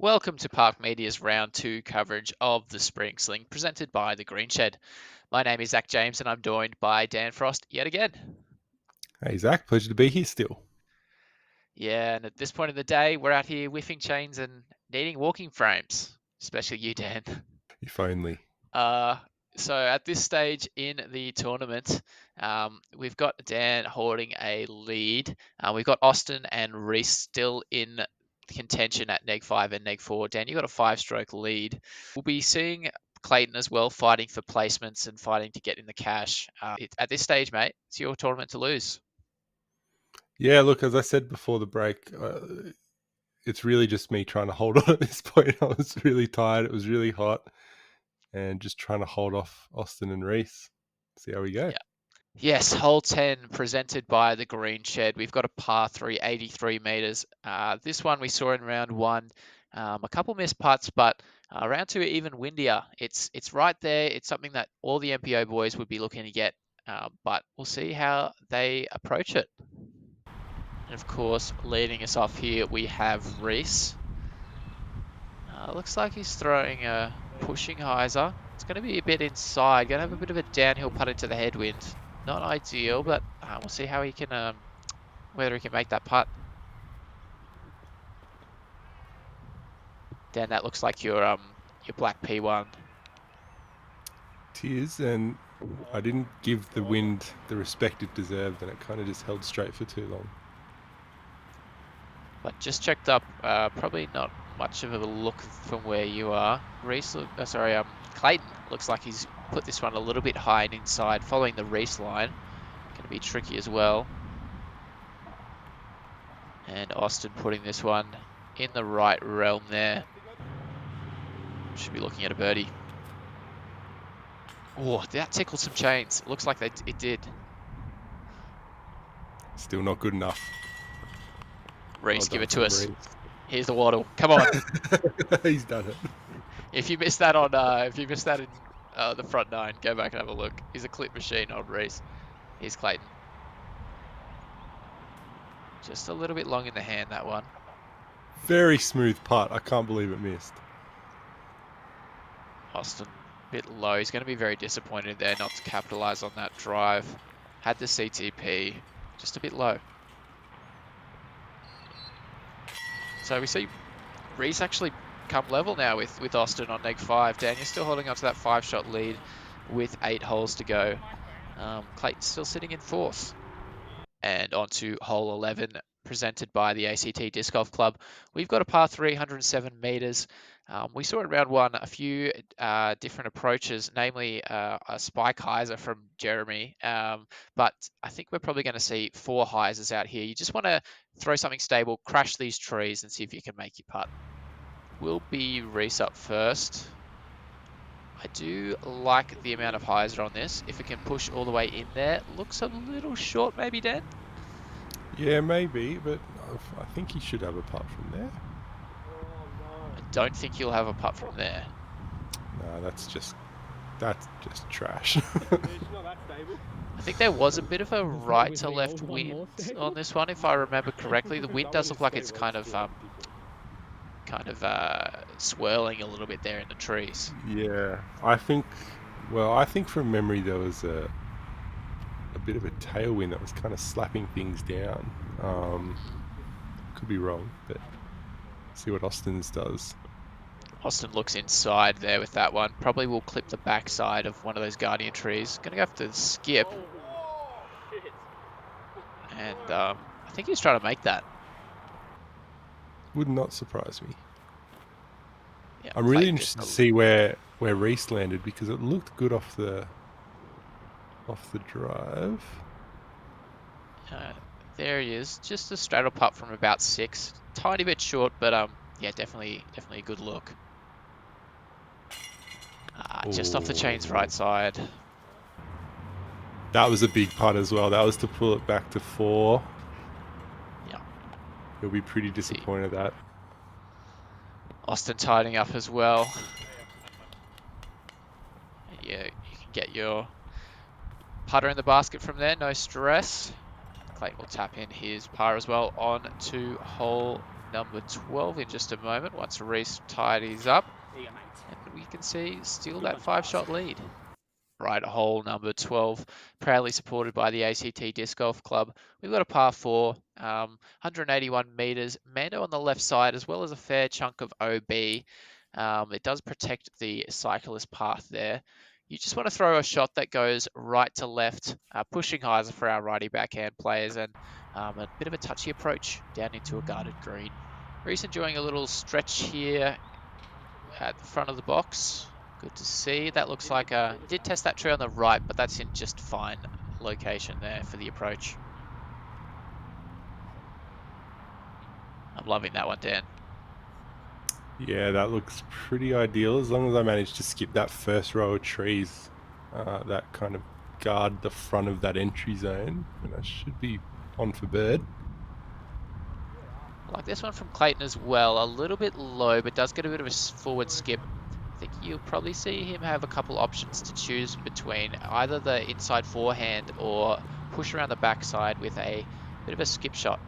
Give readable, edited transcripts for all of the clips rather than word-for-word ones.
Welcome to Park Media's Round 2 coverage of the Spring Sling presented by the Green Shed. My name is Zach James and I'm joined by Dan Frost yet again. Hey Zach, pleasure to be here still. Yeah, and at this point of the day, we're out here whiffing chains and needing walking frames, especially you, Dan. If only. So at this stage in the tournament, we've got Dan holding a lead. We've got Austin and Reese still in contention at neg 5 and neg 4. Dan, you got a 5-stroke lead. We'll be seeing Clayton as well fighting for placements and fighting to get in the cash. At this stage, mate, it's your tournament to lose. Yeah, look, as I said before the break, it's really just me trying to hold on at this point. I was really tired. It was really hot. And just trying to hold off Austin and Reese. See how we go. Yeah. Yes, hole 10 presented by the Green Shed. We've got a par 3, 83 metres. This one we saw in round 1. A couple missed putts, but round 2 even windier. It's right there. It's something that all the MPO boys would be looking to get, but we'll see how they approach it. And of course, leading us off here, we have Reese. Looks like he's throwing a pushing hyzer. It's going to be a bit inside. Going to have a bit of a downhill putt into the headwind. Not ideal, but we'll see how he can, whether he can make that putt. Dan, that looks like your black P1. It is, and I didn't give the wind the respect it deserved, and it kind of just held straight for too long. But just checked up, probably not much of a look from where you are. Reese, Clayton looks like he's put this one a little bit high and inside, following the Reese line. Going to be tricky as well. And Austin putting this one in the right realm there. Should be looking at a birdie. Oh, that tickled some chains. It looks like it did. Still not good enough. Reese, give it to us. Here's the waddle. Come on. He's done it. If you missed that in the front 9, go back and have a look. He's a clip machine on Reese. Here's Clayton. Just a little bit long in the hand, that one. Very smooth putt. I can't believe it missed. Austin, a bit low. He's going to be very disappointed there not to capitalize on that drive. Had the CTP, just a bit low. So we see Reese actually come level now with Austin on neg 5. Dan, you're still holding on to that 5-shot lead with 8 holes to go. Clayton's still sitting in 4th. And on to hole 11, presented by the ACT Disc Golf Club. We've got a par 3, 107 metres. We saw in round 1 a few different approaches, namely a spike hyzer from Jeremy. But I think we're probably going to see 4 hyzers out here. You just want to throw something stable, crash these trees, and see if you can make your putt. Will be Reese up first. I do like the amount of hyzer on this. If it can push all the way in there, looks a little short maybe, Dan? Yeah, maybe, but I think he should have a putt from there. I don't think he'll have a putt from there. No, that's just trash. I think there was a bit of a right to left wind on this one, if I remember correctly. The wind does look like it's kind of swirling a little bit there in the trees. Yeah, I think from memory there was a bit of a tailwind that was kind of slapping things down. Could be wrong, but see what Austin's does. Austin looks inside there with that one. Probably will clip the backside of one of those guardian trees. Gonna have to skip. And I think he's trying to make that. Would not surprise me. Yeah, I'm really interested to see where Reese landed, because it looked good off the drive. There he is. Just a straddle putt from about 6. Tiny bit short, but yeah, definitely a good look. Just off the chains right side. That was a big putt as well. That was to pull it back to 4. Yeah. He'll be pretty disappointed at that. Austin tidying up as well. Yeah, you can get your putter in the basket from there, no stress. Clayton will tap in his par as well on to hole number 12 in just a moment once Reese tidies up. And we can see still that 5-shot lead. Right, hole number 12, proudly supported by the ACT Disc Golf Club. We've got a par 4, 181 metres, Mando on the left side, as well as a fair chunk of OB. It does protect the cyclist path there. You just want to throw a shot that goes right to left, pushing hyzer for our righty backhand players, and a bit of a touchy approach down into a guarded green. Reese enjoying a little stretch here at the front of the box. Good to see. That looks like he did test that tree on the right, but that's in just fine location there for the approach. I'm loving that one, Dan. Yeah, that looks pretty ideal as long as I manage to skip that first row of trees that kind of guard the front of that entry zone, and I should be on for bird. I like this one from Clayton as well. A little bit low, but does get a bit of a forward skip. I think you'll probably see him have a couple options to choose between either the inside forehand or push around the backside with a bit of a skip shot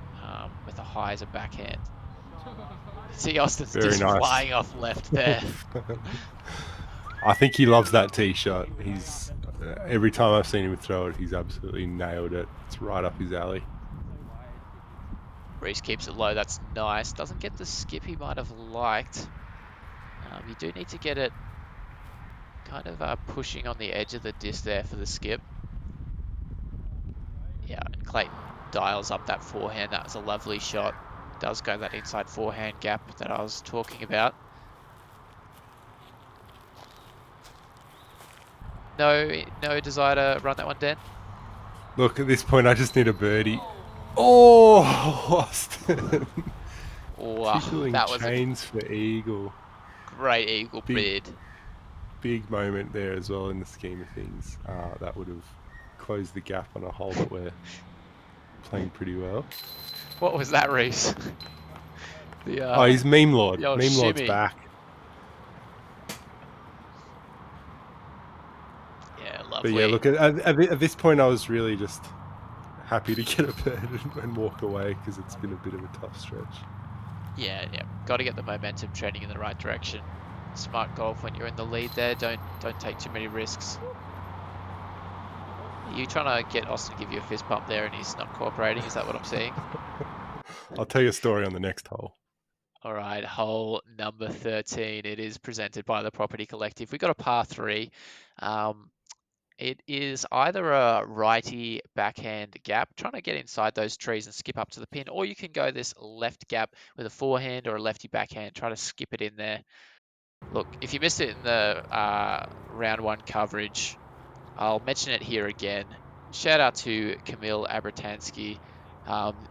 with a high as a backhand. See Austin's Very just nice. flying off left there. I think he loves that tee shot. He's every time I've seen him throw it, he's absolutely nailed it. It's right up his alley. Reese keeps it low. That's nice. Doesn't get the skip he might have liked. You do need to get it kind of pushing on the edge of the disc there for the skip. Yeah, and Clayton dials up that forehand. That was a lovely shot. Does go that inside forehand gap that I was talking about. No desire to run that one, Dan? Look, at this point, I just need a birdie. Oh, Austin. Wow, Tickling that was chains for eagle. Great eagle bid. Big moment there as well in the scheme of things. That would have closed the gap on a hole that we're playing pretty well. What was that, Reese? He's Meme Lord. Meme Lord's shimmy. back. Yeah, lovely. But yeah, look, at this point, I was really just happy to get a bird and walk away because it's been a bit of a tough stretch. Yeah. Got to get the momentum trending in the right direction. Smart golf when you're in the lead there. Don't take too many risks. Are you trying to get Austin to give you a fist bump there and he's not cooperating? Is that what I'm seeing? I'll tell you a story on the next hole. All right, hole number 13. It is presented by the Property Collective. We've got a par 3. It is either a righty backhand gap, trying to get inside those trees and skip up to the pin, or you can go this left gap with a forehand or a lefty backhand, try to skip it in there. Look, if you missed it in the round 1 coverage, I'll mention it here again. Shout out to Kamil Abratansky.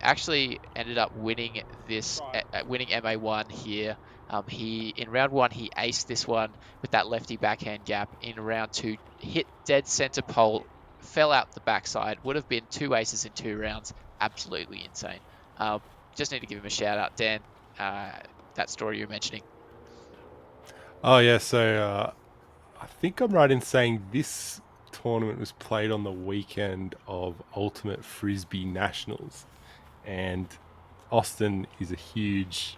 Actually ended up winning this, winning MA1 here. In round 1 he aced this one with that lefty backhand gap. In round 2, hit dead center pole, fell out the backside. Would have been 2 aces in 2 rounds. Absolutely insane. Just need to give him a shout out, Dan. That story you're mentioning. Oh yeah, so I think I'm right in saying this tournament was played on the weekend of Ultimate Frisbee Nationals, and Austin is a huge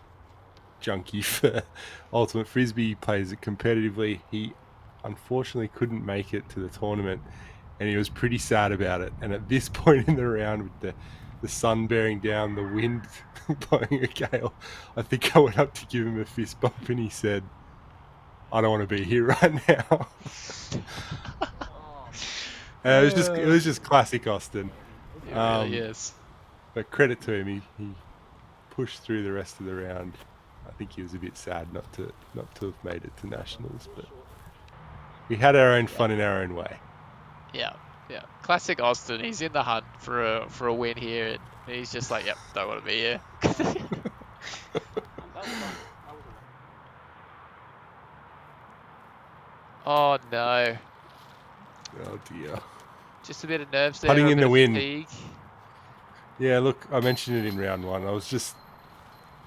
junkie for Ultimate Frisbee. He plays it competitively. He unfortunately couldn't make it to the tournament, and he was pretty sad about it. And at this point in the round, with the sun bearing down, the wind blowing a gale, I think I went up to give him a fist bump, and he said, "I don't want to be here right now." It was just classic Austin. It really is. But credit to him, he pushed through the rest of the round. I think he was a bit sad not to have made it to nationals, but we had our own fun in our own way. Yeah. Classic Austin. He's in the hunt for a win here, and he's just like, "Yep, don't want to be here." Oh no! Oh dear! Just a bit of nerves there. Putting in the wind. Fatigue. Yeah, look, I mentioned it in round 1. I was just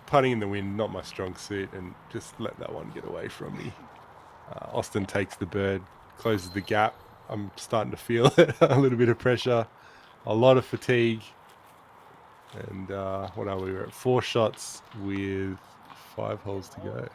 putting in the wind, not my strong suit, and just let that one get away from me. Austin takes the bird, closes the gap. I'm starting to feel it, a little bit of pressure, a lot of fatigue. And what are we? We're at 4 shots with 5 holes to go.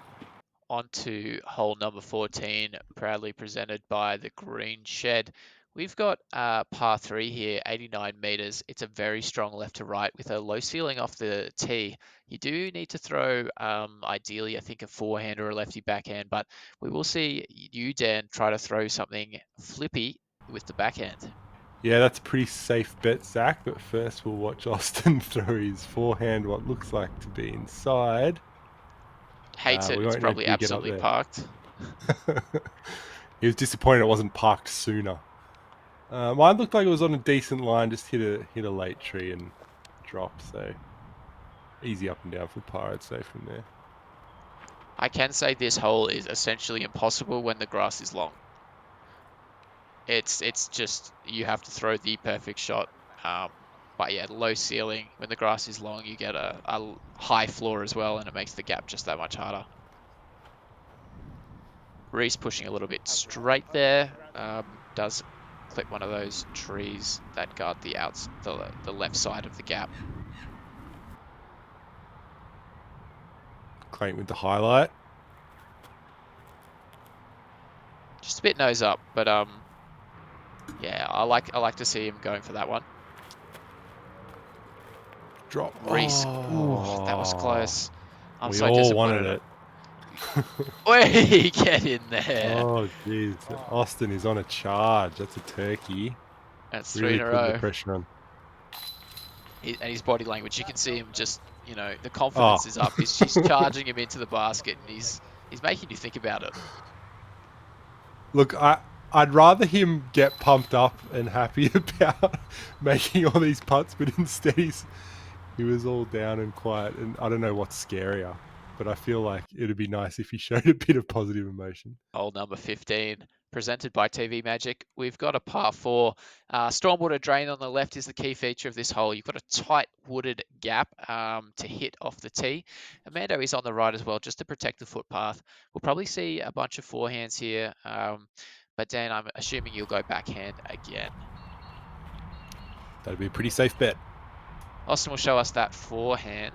On to hole number 14, proudly presented by the Green Shed. We've got par 3 here, 89 meters. It's a very strong left to right with a low ceiling off the tee. You do need to throw, ideally, I think, a forehand or a lefty backhand, but we will see you, Dan, try to throw something flippy with the backhand. Yeah, that's a pretty safe bet, Zach. But first, we'll watch Austin throw his forehand, what looks like to be inside. Hates it. We It's won't know probably till we get up absolutely there. parked. He was disappointed it wasn't parked sooner. Mine looked like it was on a decent line, just hit a late tree and dropped. So easy up and down for par, I'd say from there. I can say this hole is essentially impossible when the grass is long. It's just you have to throw the perfect shot. Um, but yeah, low ceiling. When the grass is long, you get a high floor as well, and it makes the gap just that much harder. Reese pushing a little bit straight there. Does clip one of those trees that guard the left side of the gap. Clayton with the highlight. Just a bit nose up, but yeah, I like to see him going for that one. Drop. Reese, ooh, that was Oh, close. I'm we so all wanted disappointed. it. Way get in there. Oh, jeez. Austin is on a charge. That's a turkey. That's three Really in a putting the row. pressure on. And his body language, you can see him just, the Oh, confidence is up. He's charging him into the basket, and he's making you think about it. look, I'd rather him get pumped up and happy about making all these putts, but instead he was all down and quiet. And I don't know what's scarier, but I feel like it'd be nice if he showed a bit of positive emotion. Hole number 15, presented by TV Magic. We've got a par 4. Storm water drain on the left is the key feature of this hole. You've got a tight wooded gap to hit off the tee. Amando is on the right as well, just to protect the footpath. We'll probably see a bunch of forehands here, but Dan, I'm assuming you'll go backhand again. That'd be a pretty safe bet. Austin will show us that forehand.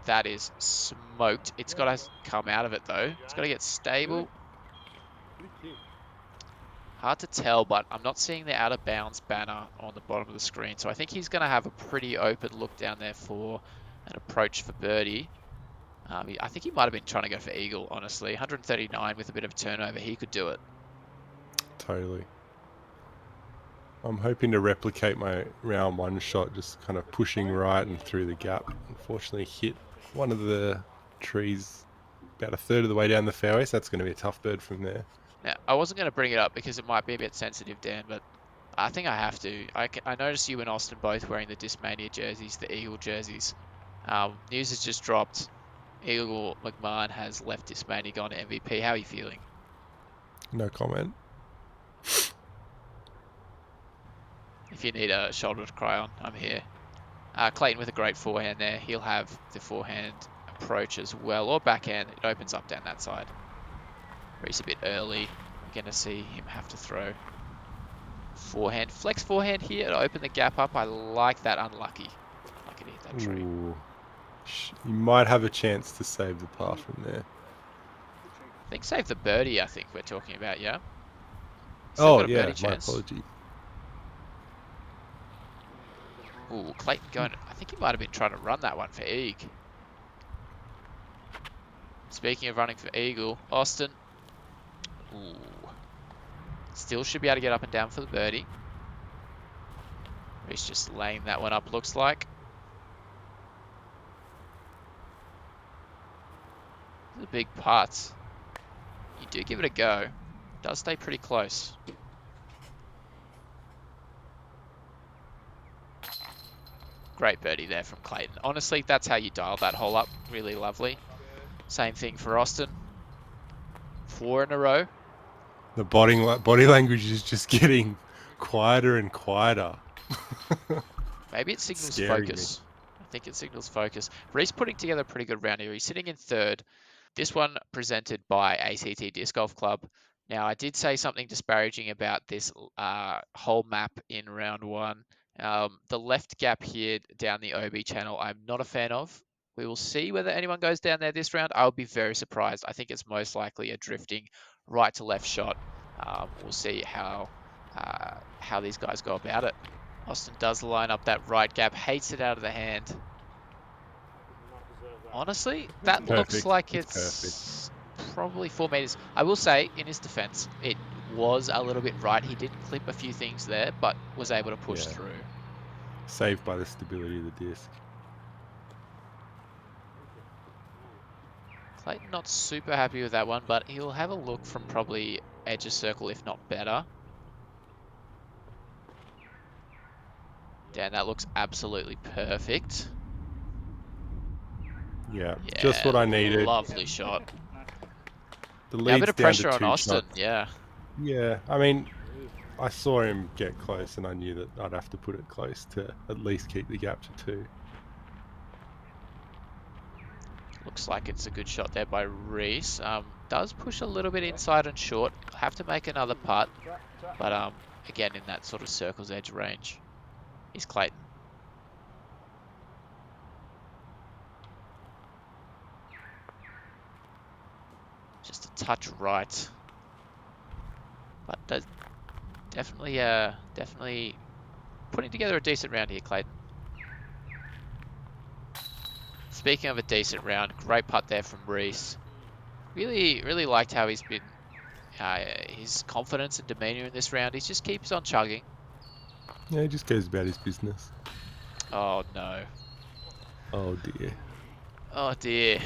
That is smoked. It's got to come out of it, though. It's got to get stable. Hard to tell, but I'm not seeing the out of bounds banner on the bottom of the screen. So I think he's going to have a pretty open look down there for an approach for birdie. I think he might have been trying to go for eagle, honestly. 139 with a bit of turnover. He could do it. Totally. I'm hoping to replicate my round 1 shot, just kind of pushing right and through the gap. Unfortunately, hit one of the trees about a third of the way down the fairway, so that's going to be a tough bird from there. Now, I wasn't going to bring it up because it might be a bit sensitive, Dan, but I think I have to. I noticed you and Austin both wearing the Discmania jerseys, the Eagle jerseys. News has just dropped. Eagle McMahon has left Discmania, gone to MVP. How are you feeling? No comment. If you need a shoulder to cry on, I'm here. Clayton with a great forehand there. He'll have the forehand approach as well, or backhand. It opens up down that side. Reese a bit early. We're going to see him have to throw forehand. Flex forehand here to open the gap up. I like that. Unlucky. Unlucky to hit that tree. Ooh. You might have a chance to save the par from there. I think save the birdie, I think we're talking about, yeah? Still Oh, got a birdie yeah, my chance. apologies. Ooh, Clayton going. I think he might have been trying to run that one for Eag. Speaking of running for Eagle, Austin. Ooh. Still should be able to get up and down for the birdie. He's just laying that one up, looks like. This is a big putt. You do give it a go. Does stay pretty close. Great birdie there from Clayton. Honestly, that's how you dial that hole up. Really lovely. Same thing for Austin. 4 in a row. The body language is just getting quieter and quieter. Maybe it signals Scaring me. focus. I think it signals focus. Reese putting together a pretty good round here. He's sitting in third. This one presented by ACT Disc Golf Club. Now, I did say something disparaging about this whole map in round 1. The left gap here down the OB channel, I'm not a fan of. We will see whether anyone goes down there this round. I'll be very surprised. I think it's most likely a drifting right to left shot. We'll see how these guys go about it. Austin does line up that right gap, hates it out of the hand. Honestly, that looks like it's probably 4 meters. I will say, in his defense, it was a little bit right. He did clip a few things there, but was able to push through. Saved by the stability of the disc. Clayton not super happy with that one, but he'll have a look from probably edge of circle, if not better. Dan, that looks absolutely perfect. Yeah, just what I needed. Lovely shot. The Now a bit lead's of down pressure to on 2 Austin, shots. yeah. Yeah, I mean, I saw him get close and I knew that I'd have to put it close to at least keep the gap to 2. Looks like it's a good shot there by Reese. Does push a little bit inside and short. Have to make another putt, but again in that sort of circle's edge range is Clayton. Just a touch right, but does definitely putting together a decent round here, Clayton. Speaking of a decent round, great putt there from Reese. Really liked how he's been, his confidence and demeanor in this round. He just keeps on chugging. Yeah, he just goes about his business. Oh no. Oh dear. Oh dear.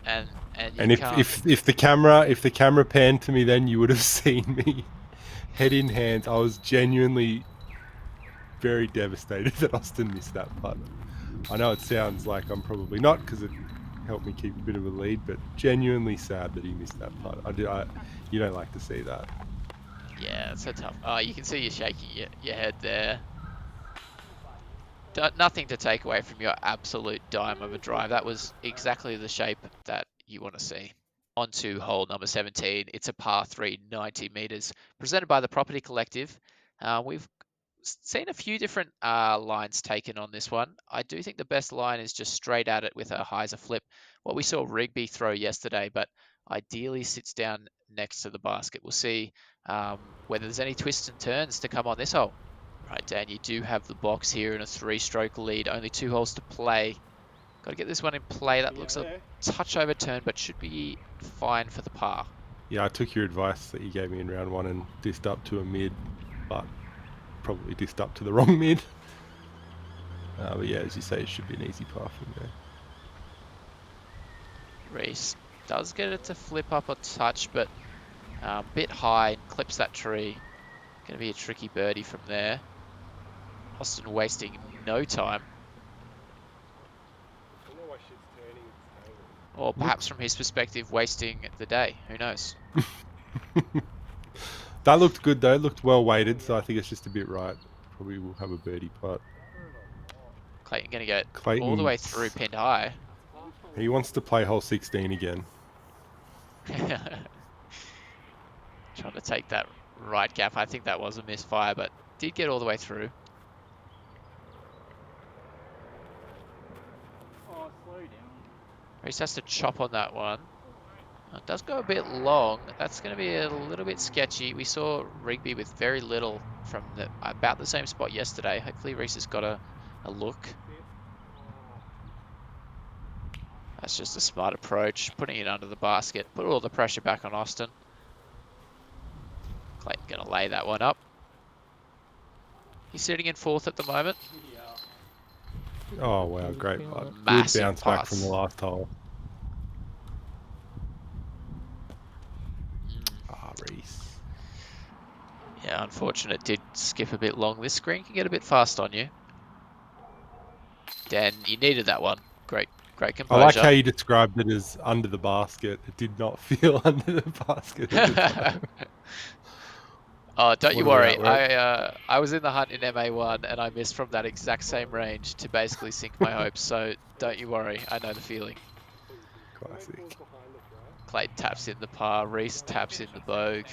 And if the camera panned to me, then you would have seen me head in hands. I was genuinely very devastated that Austin missed that putt. I know it sounds like I'm probably not, because it helped me keep a bit of a lead, but genuinely sad that he missed that putt. You don't like to see that. Yeah, it's so tough. Oh, you can see you shaking your head there. Nothing to take away from your absolute dime of a drive. That was exactly the shape that you want to see. On to hole number 17. It's a par 3, 90 meters, presented by the Property Collective. We've seen a few different lines taken on this one. I do think the best line is just straight at it with a hyzer flip. What we saw Rigby throw yesterday, but ideally sits down next to the basket. We'll see whether there's any twists and turns to come on this hole. Right, Dan, you do have the box here in a 3-stroke lead. Only 2 holes to play. Got to get this one in play. That looks a touch overturned, but should be fine for the par. Yeah, I took your advice that you gave me in round 1 and dissed up to a mid, but probably dissed up to the wrong mid. But yeah, as you say, it should be an easy par from there. Reese does get it to flip up a touch, but a bit high and clips that tree. Going to be a tricky birdie from there. Austin wasting no time. Or perhaps from his perspective, wasting the day. Who knows? That looked good though. It looked well weighted, so I think it's just a bit right. Probably will have a birdie putt. Clayton going to get all the way through pinned high. He wants to play hole 16 again. Trying to take that right gap. I think that was a misfire, but did get all the way through. Reese has to chop on that one. It does go a bit long. That's going to be a little bit sketchy. We saw Rigby with very little from about the same spot yesterday. Hopefully Reese has got a look. That's just a smart approach, putting it under the basket. Put all the pressure back on Austin. Clayton going to lay that one up. He's sitting in 4th at the moment. Oh wow, great putt. Massive Good bounce back from the last hole. Reese. Yeah, unfortunate. Did skip a bit long. This screen can get a bit fast on you. Dan, you needed that one. Great composure. I like how you described it as under the basket. It did not feel under the basket at the time. Oh, don't you worry. I was in the hunt in MA1 and I missed from that exact same range to basically sink my hopes. So don't you worry. I know the feeling. Classic. Clayton taps in the par. Reese taps in the bogue.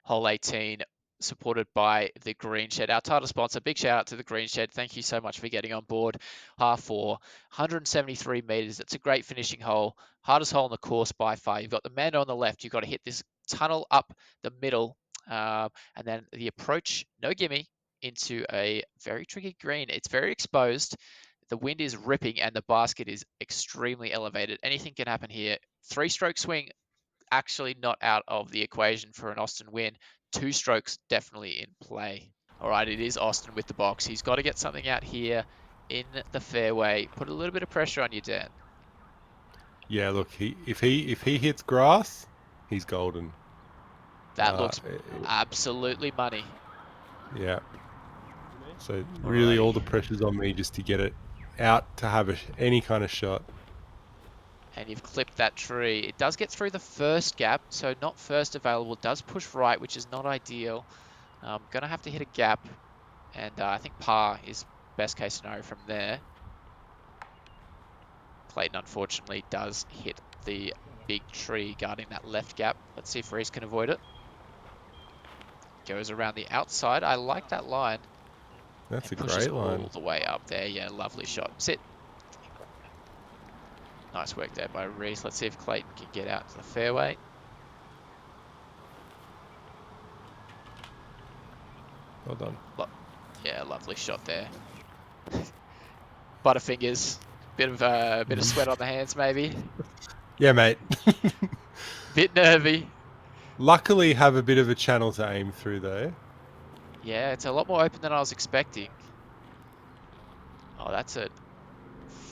Hole 18. supported by the Green Shed, our title sponsor. Big shout out to the Green Shed. Thank you so much for getting on board. Half 4, 173 meters. It's a great finishing hole. Hardest hole in the course by far. You've got the man on the left. You've got to hit this tunnel up the middle, and then the approach, no gimme, into a very tricky green. It's very exposed. The wind is ripping and the basket is extremely elevated. Anything can happen here. 3-stroke swing, actually not out of the equation for an Austin win. 2 strokes definitely in play. All right, it is Austin with the box. He's got to get something out here in the fairway. Put a little bit of pressure on you, Dan. Yeah, look, if he hits grass, he's golden. That looks absolutely money. Yeah. So really, all the pressure's on me just to get it out to have any kind of shot. And you've clipped that tree. It does get through the first gap, so not first available. It does push right, which is not ideal. Going to have to hit a gap, and I think par is best case scenario from there. Clayton, unfortunately, does hit the big tree guarding that left gap. Let's see if Reese can avoid it. Goes around the outside. I like that line. That's a Pushes great line. all the way up there. Yeah, lovely shot. Sit. Nice work there by Reese. Let's see if Clayton can get out to the fairway. Well done. Yeah, lovely shot there. Butterfingers. Bit of sweat on the hands, maybe. Yeah, mate. Bit nervy. Luckily, have a bit of a channel to aim through though. Yeah, it's a lot more open than I was expecting. Oh, that's a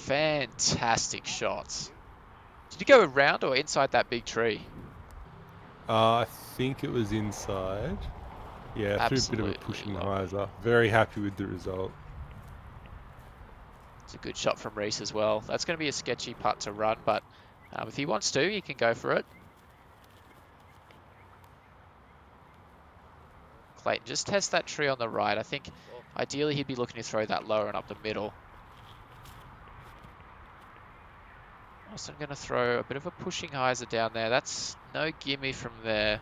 fantastic shot. Did you go around or inside that big tree? I think it was inside. Yeah, Absolutely threw a bit of a pushing lovely. hyzer. Very happy with the result. It's a good shot from Reese as well. That's going to be a sketchy putt to run, but if he wants to, he can go for it. Clayton, just test that tree on the right. I think ideally he'd be looking to throw that lower and up the middle. Also, I'm going to throw a bit of a pushing hyzer down there. That's no gimme from there.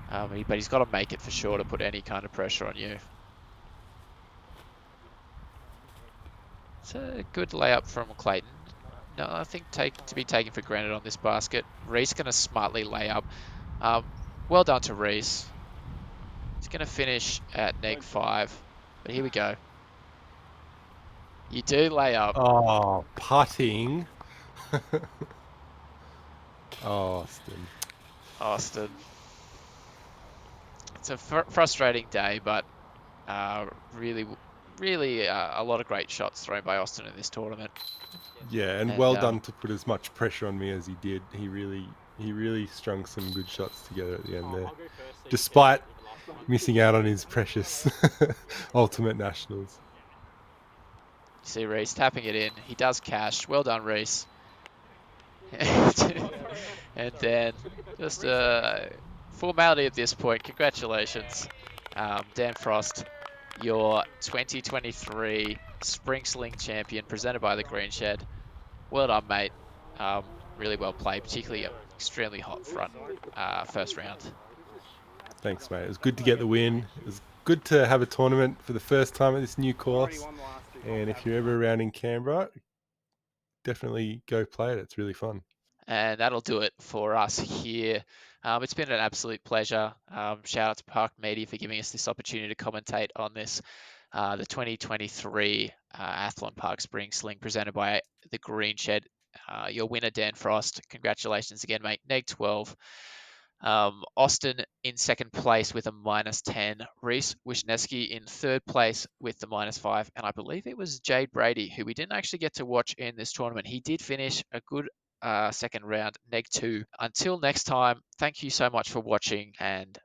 But he's got to make it for sure to put any kind of pressure on you. It's a good layup from Clayton. Nothing to be taken for granted on this basket. Reese going to smartly lay up. Well done to Reese. He's going to finish at -5, but here we go. You do lay up. Oh, putting. Oh, Austin. It's a frustrating day, but really a lot of great shots thrown by Austin in this tournament. Yeah, and well done to put as much pressure on me as he did. He really strung some good shots together at the end there, despite missing out on his precious Ultimate Nationals. You see Reese tapping it in. He does cash. Well done, Reese. And then just a formality at this point. Congratulations, Dan Frost, your 2023 Spring Sling champion, presented by the Green Shed. Well done, mate. Really well played, particularly an extremely hot front first round. Thanks, mate. It was good to get the win. It was good to have a tournament for the first time at this new course. And if you're ever around in Canberra, definitely go play it. It's really fun. And that'll do it for us here. It's been an absolute pleasure. Shout out to PRKD Media for giving us this opportunity to commentate on this, the 2023 Athllon Park Spring Sling presented by the Green Shed. Your winner, Dan Frost. Congratulations again, mate. -12. Austin in second place with a -10. Reese Wisniewski in third place with the -5. And I believe it was Jade Brady, who we didn't actually get to watch in this tournament. He did finish a good second round, -2. Until next time, thank you so much for watching and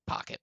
park it.